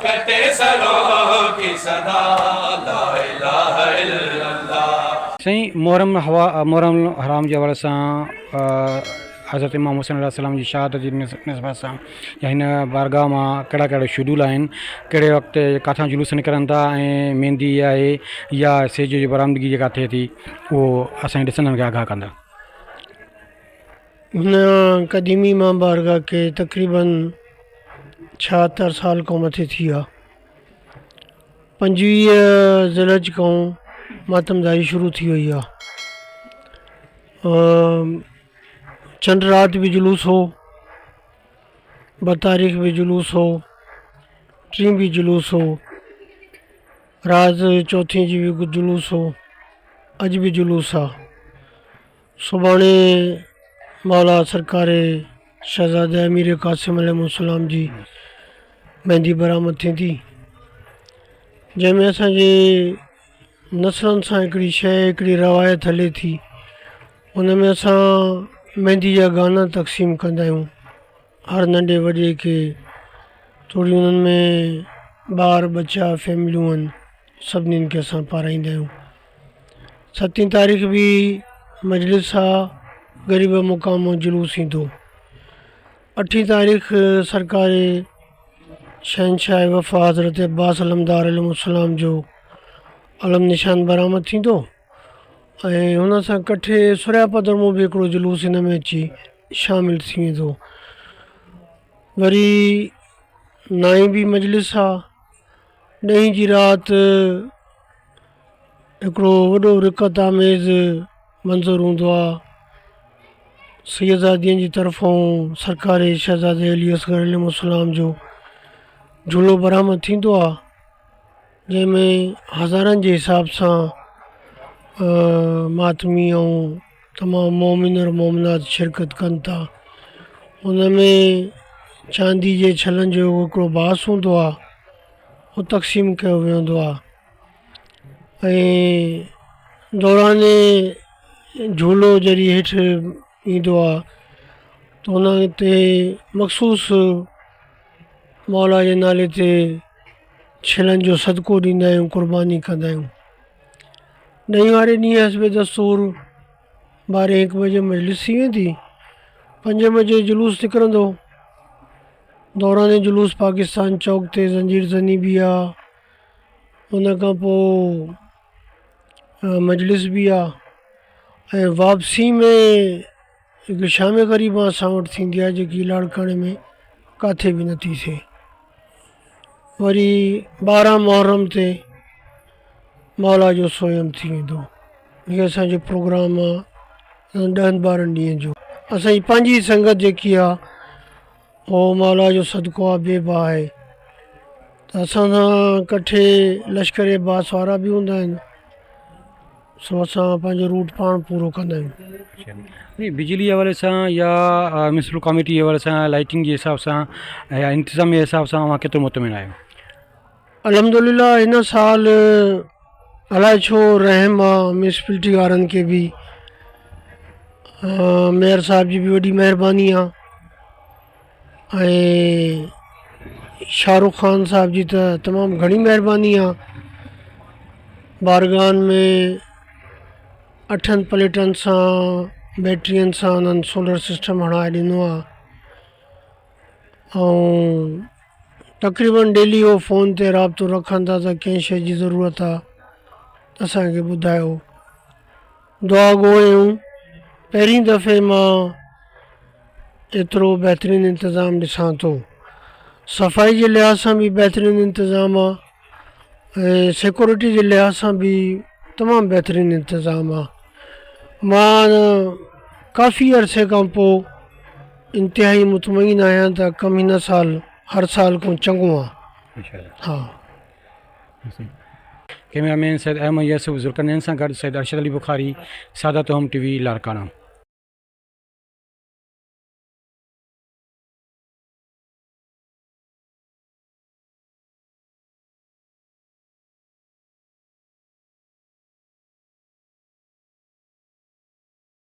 कहते सरों की सदा ला इलाहा इल्लल्लाह। सही मुहर्रम हराम जे हवाले सां हज़रत इमाम हुसैन अलैहिस्सलाम जी शहादत जी निस्बत सां या हिन बारगाह मां कहिड़ा कहिड़ा शेड्यूल आहिनि, कहिड़े वक़्तु किथां जुलूस निकिरनि था ऐं मेहंदी आहे या सेज जी बरामदगी जेका थिए थी उहो असांजे ॾिसंदड़ खे आगाह कंदा। हिन क़दीमी मां बारगाह खे तक़रीबन 76 साल खां मथे थी विया। 25 ज़िलहज खां मातमदारी शुरू थी वई आहे। चंड राति बि जुलूस हो, 2 तारीख़ बि जुलूस हो, 3 बि जुलूस हो, राति 4 जी बि जुलूस हो, अॼु बि जुलूस आहे। सुभाणे मौला सरकार शहज़ादे अमीर क़ासिम अलैहिस्सलाम जी मेहंदी बरामद थींदी, जंहिंमें असांजे नसलनि सां हिकिड़ी शइ हिकिड़ी रवायत हले थी। उन में असां मेहंदी जा गाना तक़सीम कंदा आहियूं, हर नंढे वॾे खे थोरी उन्हनि में ॿार बच्चा फैमिलियूं आहिनि सभिनीनि खे असां पाराईंदा आहियूं। 7 तारीख़ बि मजलिस आहे, ग़रीब मुक़ाम जुलूस ईंदो। 8 तारीख़ सरकार शहनशाह वफ़ा हज़रत अब्बास अलमदार अलैहिस्सलाम जो अलम निशान बरामद थींदो ऐं हुन सां कठे सुरिया पदरमो बि हिकिड़ो जुलूस हिन में अची शामिलु थी वेंदो। वरी 9 बि मजलिस आहे। 10 जी राति हिकिड़ो वॾो रिकत आमेज़ मंज़र हूंदो आहे। सैयदादियुनि जी तरफ़ां सरकार शहज़ादे अली असगर अलैहिस्सलाम जो झूलो बरामद थींदो आहे, जंहिंमें हज़ारनि जे हिसाब सां मातमी ऐं तमामु मोमिन और मोमिनात शिरकत कनि था। उन में चांदी जे छलनि जो हिकिड़ो बास हूंदो आहे, उहो तक़सीम कयो वेंदो आहे ऐं दौराने झूलो जॾहिं हेठि ईंदो आहे त हुन ते मख़सूस मौला जे नाले ते छिलनि जो सदको ॾींदा आहियूं, क़ुर्बानी कंदा आहियूं। 9 वारे ॾींहुं हस्बे दस्तूर 12-1 बजे मजलिस थी वेंदी। 5 बजे जुलूस निकिरंदो। दौराने जुलूस पाकिस्तान चौक ते ज़ंजीर ज़नी बि आहे। उन खां पोइ मजलिस बि आहे ऐं वापसी में हिकु शाम ग़रीब असां वटि थींदी आहे, जेकी लाड़काणे में किथे बि नथी थिए। वरी 12 मुहर्रम ते मौला जो सोयम थी वेंदो। हीअ असांजो प्रोग्राम आहे 10-12 ॾींहंनि जो। असांजी पंहिंजी संगत जेकी आहे उहो मौला जो सदको आहे, बेबा आहे। त असां सां कठे लश्कर अब्बास वारा बि हूंदा आहिनि, सो असां पंहिंजो रूट पाण पूरो कंदा आहियूं। बिजली जे हवाले सां या म्यूनिसिपल कमेटी जे हवाले सां लाइटिंग जे हिसाब सां या इंतिज़ाम जे हिसाब सां तव्हां केतिरो मुतमिन आहियो? अल्हम्दुलिल्लाह हिन साल अलाए छो रहम आहे म्यूनिसिपलिटी वारनि खे बि, मेयर साहिब जी बि वॾी महिरबानी आहे ऐं शाहरुख ख़ान साहिब जी त तमामु घणी महिरबानी आहे। बारगाहनि में 8 प्लेटनि सां बैटरियुनि सां उन्हनि सोलर सिस्टम हणाए ॾिनो आहे ऐं तक़रीबन डेली उहो फ़ोन ते राबितो रखनि था त कंहिं शइ जी ज़रूरत आहे त असांखे ॿुधायो। दुआ गो आहियूं पहिरीं दफ़े मां एतिरो बहितरीनु इंतिज़ामु ॾिसां थो। सफ़ाई जे लिहाज़ सां बि बहितरीनु इंतिज़ाम आहे ऐं सिक्योरिटी जे लिहाज़ सां बि तमामु बहितरीनु इंतिज़ाम आहे। मां काफ़ी अरसे खां पोइ इंतिहाई मुतमईन आहियां त कमु हिन साल हर साल खां चङो आहे। हा, कैमरामैन सैयद अहमद यूसुफ, ज़ुल्करनैन सां गॾु सैयद अरशद अली बुखारी, सादात होम TV लाड़काना।